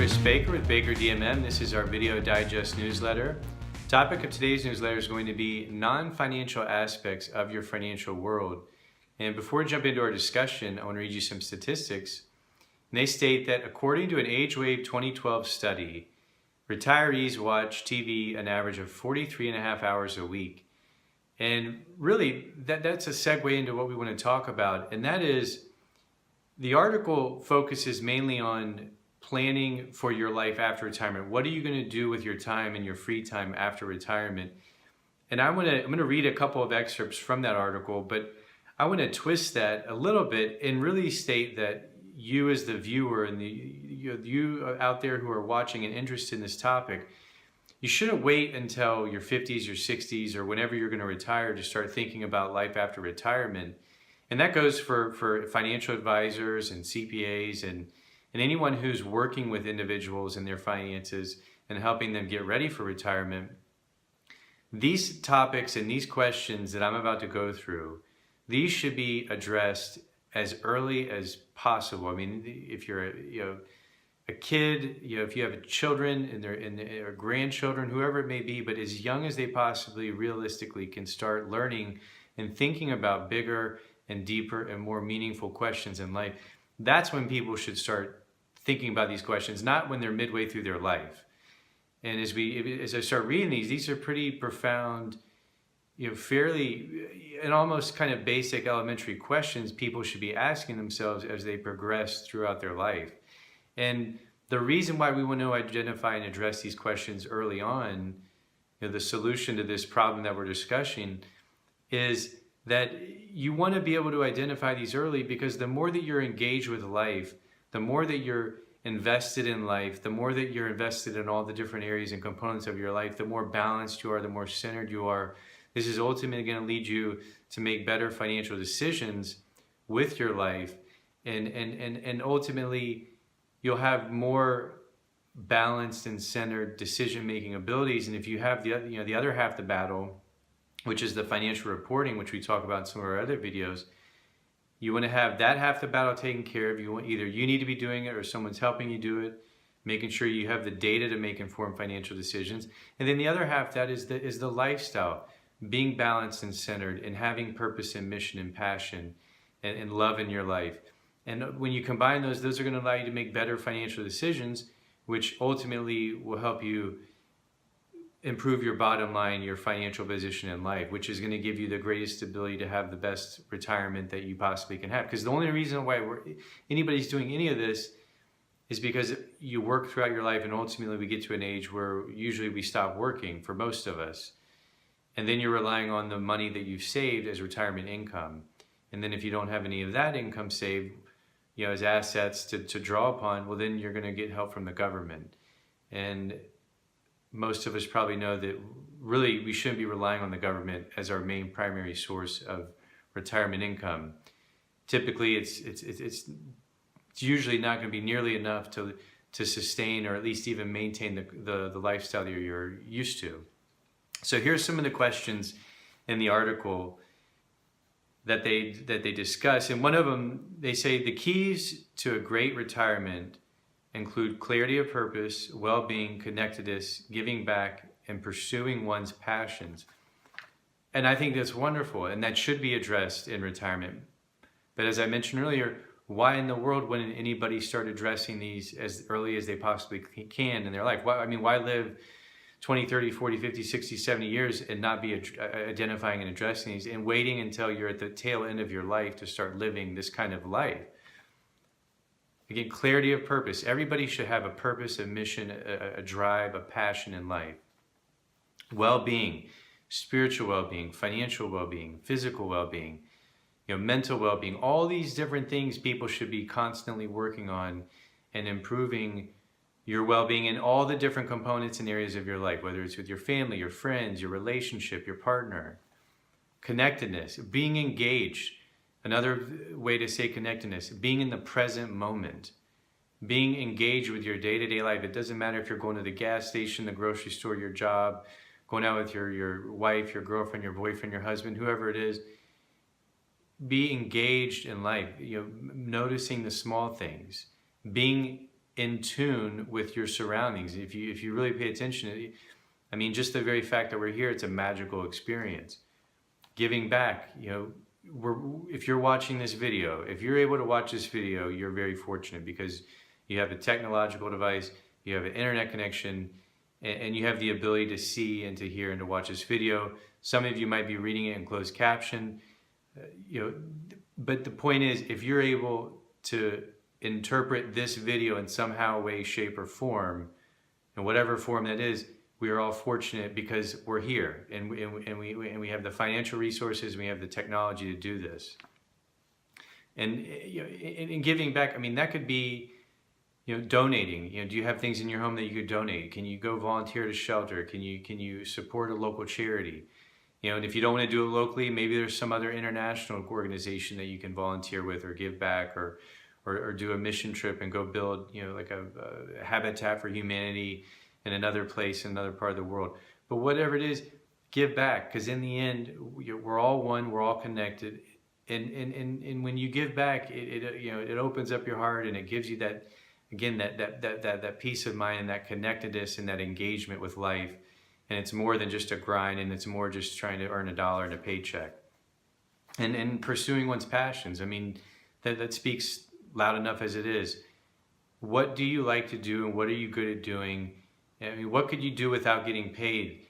Chris Baker with Baker DMM. This is our video digest newsletter. Topic of today's newsletter is going to be non-financial aspects of your financial world. And before we jump into our discussion, I want to read you some statistics. And they state that according to an Agewave 2012 study, retirees watch TV an average of 43.5 hours a week. And really, that's a segue into what we want to talk about. And that is, the article focuses mainly on planning for your life after retirement. What are you going to do with your time and your free time after retirement? And I'm going to read a couple of excerpts from that article, but I want to twist that a little bit and really state that you as the viewer and you out there who are watching and interested in this topic, you shouldn't wait until your 50s or 60s or whenever you're going to retire to start thinking about life after retirement. And that goes for financial advisors and CPAs and anyone who's working with individuals and their finances and helping them get ready for retirement. These topics and these questions that I'm about to go through, these should be addressed as early as possible. I mean, if you're a kid, if you have children or grandchildren, whoever it may be, but as young as they possibly realistically can start learning and thinking about bigger and deeper and more meaningful questions in life, that's when people should start thinking about these questions, not when they're midway through their life. And as I start reading these are pretty profound, fairly and almost kind of basic elementary questions people should be asking themselves as they progress throughout their life. And the reason why we want to identify and address these questions early on, the solution to this problem that we're discussing, is that you want to be able to identify these early, because the more that you're engaged with life, the more that you're invested in life, the more that you're invested in all the different areas and components of your life, the more balanced you are, the more centered you are. This is ultimately going to lead you to make better financial decisions with your life, and ultimately you'll have more balanced and centered decision-making abilities. And if you have the other half of the battle, which is the financial reporting, which we talk about in some of our other videos, you want to have that half the battle taken care of. Either you need to be doing it or someone's helping you do it, making sure you have the data to make informed financial decisions. And then the other half, that is the lifestyle, being balanced and centered and having purpose and mission and passion and love in your life. And when you combine those are going to allow you to make better financial decisions, which ultimately will help you improve your bottom line, your financial position in life, which is going to give you the greatest ability to have the best retirement that you possibly can have. Because the only reason why anybody's doing any of this is because you work throughout your life, and ultimately we get to an age where usually we stop working, for most of us. And then you're relying on the money that you've saved as retirement income. And then if you don't have any of that income saved, as assets to draw upon, well, then you're going to get help from the government. And most of us probably know that really we shouldn't be relying on the government as our main primary source of retirement income. Typically, it's usually not going to be nearly enough to sustain or at least even maintain the lifestyle that you're used to. So here's some of the questions in the article that they discuss. And one of them, they say the keys to a great retirement include clarity of purpose, well-being, connectedness, giving back, and pursuing one's passions. And I think that's wonderful, and that should be addressed in retirement. But as I mentioned earlier, why in the world wouldn't anybody start addressing these as early as they possibly can in their life? Why live 20, 30, 40, 50, 60, 70 years and not be identifying and addressing these, and waiting until you're at the tail end of your life to start living this kind of life? Again, clarity of purpose. Everybody should have a purpose, a mission, a drive, a passion in life. Well-being, spiritual well-being, financial well-being, physical well-being, mental well-being. All these different things people should be constantly working on and improving your well-being in all the different components and areas of your life, whether it's with your family, your friends, your relationship, your partner. Connectedness, being engaged. Another way to say connectedness, being in the present moment, being engaged with your day-to-day life. It doesn't matter if you're going to the gas station, the grocery store, your job, going out with your wife, your girlfriend, your boyfriend, your husband, whoever it is. Be engaged in life, noticing the small things, being in tune with your surroundings. If you really pay attention, I mean, just the very fact that we're here, it's a magical experience. Giving back, you know, if you're watching this video, if you're able to watch this video, you're very fortunate because you have a technological device, you have an internet connection, and you have the ability to see and to hear and to watch this video. Some of you might be reading it in closed caption, you know, but the point is, if you're able to interpret this video in somehow, way, shape, or form, in whatever form that is, we are all fortunate because we're here and we have the financial resources, we have the technology to do this. And you know, in giving back, I mean, that could be, you know, donating. You know, do you have things in your home that you could donate? Can you go volunteer at a shelter? Can you support a local charity? You know, and if you don't want to do it locally, maybe there's some other international organization that you can volunteer with or give back or do a mission trip and go build, you know, like a Habitat for Humanity in another place, in another part of the world. But whatever it is, give back, because in the end, we're all one, we're all connected. And when you give back, it you know, it opens up your heart and it gives you that, again, that peace of mind and that connectedness and that engagement with life. And it's more than just a grind, and it's more just trying to earn $1 and a paycheck. And pursuing one's passions. I mean, that speaks loud enough as it is. What do you like to do and what are you good at doing? I mean, what could you do without getting paid?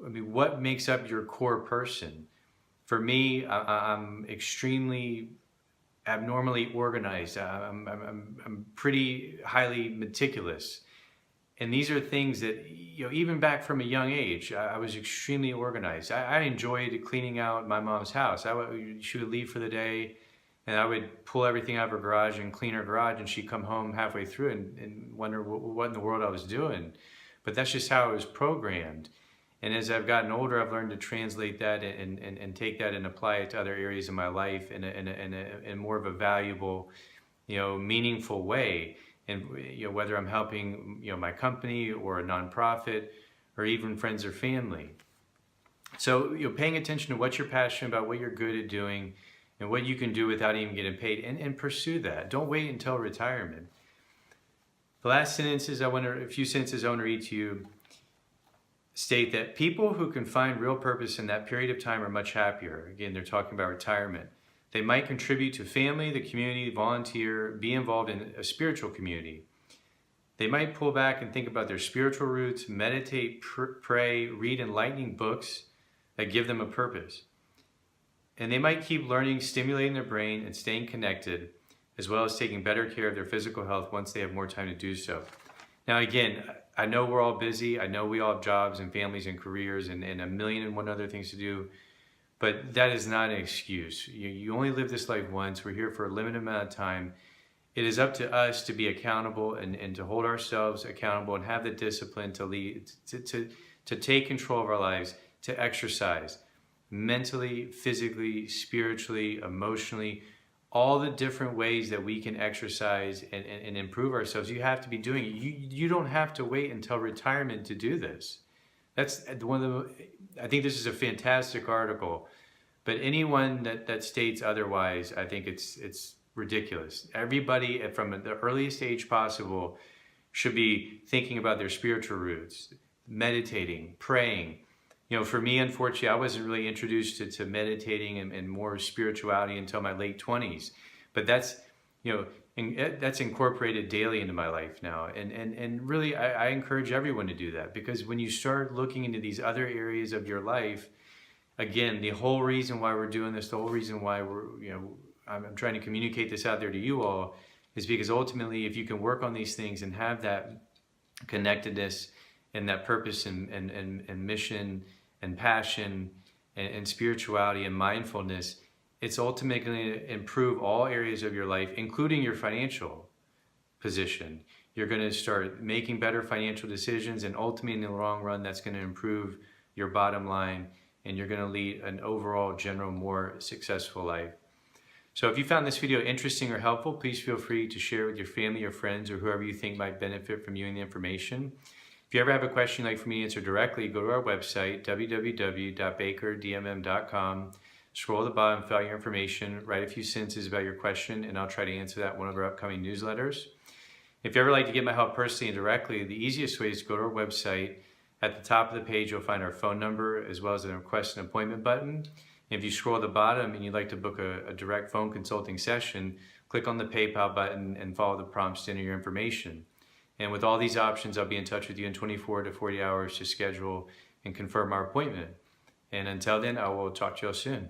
I mean, what makes up your core person? For me, I'm extremely abnormally organized. I'm pretty highly meticulous. And these are things that, you know, even back from a young age, I was extremely organized. I enjoyed cleaning out my mom's house. She would leave for the day, and I would pull everything out of her garage and clean her garage, and she'd come home halfway through and wonder what in the world I was doing. But that's just how I was programmed. And as I've gotten older, I've learned to translate that and take that and apply it to other areas of my life in more of a valuable, you know, meaningful way. And you know, whether I'm helping, you know, my company or a nonprofit or even friends or family. So, you know, paying attention to what you're passionate about, what you're good at doing, and what you can do without even getting paid, and pursue that. Don't wait until retirement. The last sentences a few sentences I want to read to you state that people who can find real purpose in that period of time are much happier. Again, they're talking about retirement. They might contribute to family, the community, volunteer, be involved in a spiritual community. They might pull back and think about their spiritual roots, meditate, pray, read enlightening books that give them a purpose. And they might keep learning, stimulating their brain, and staying connected, as well as taking better care of their physical health once they have more time to do so. Now, again, I know we're all busy. I know we all have jobs and families and careers and a million and one other things to do. But that is not an excuse. You only live this life once. We're here for a limited amount of time. It is up to us to be accountable and to hold ourselves accountable and have the discipline to lead, to take control of our lives, to exercise mentally, physically, spiritually, emotionally, all the different ways that we can exercise and improve ourselves. You have to be doing it. You don't have to wait until retirement to do this. That's one of the, I think this is a fantastic article, but anyone that states otherwise, I think it's ridiculous. Everybody from the earliest age possible should be thinking about their spiritual roots, meditating, praying. You know, for me, unfortunately, I wasn't really introduced to meditating and more spirituality until my late 20s. But that's, you know, that's incorporated daily into my life now. And really, I encourage everyone to do that, because when you start looking into these other areas of your life, again, the whole reason why we're doing this, the whole reason why I'm trying to communicate this out there to you all, is because ultimately, if you can work on these things and have that connectedness and that purpose and mission and passion and spirituality and mindfulness, it's ultimately going to improve all areas of your life, including your financial position. You're going to start making better financial decisions, and ultimately in the long run, that's going to improve your bottom line, and you're going to lead an overall general more successful life. So if you found this video interesting or helpful, please feel free to share with your family or friends or whoever you think might benefit from viewing the information. If you ever have a question you'd like for me to answer directly, go to our website, www.bakerdmm.com. Scroll to the bottom, fill out your information, write a few sentences about your question, and I'll try to answer that in one of our upcoming newsletters. If you ever like to get my help personally and directly, the easiest way is to go to our website. At the top of the page, you'll find our phone number as well as a request an appointment button. If you scroll to the bottom and you'd like to book a direct phone consulting session, click on the PayPal button and follow the prompts to enter your information. And with all these options, I'll be in touch with you in 24 to 40 hours to schedule and confirm our appointment. And until then, I will talk to you all soon.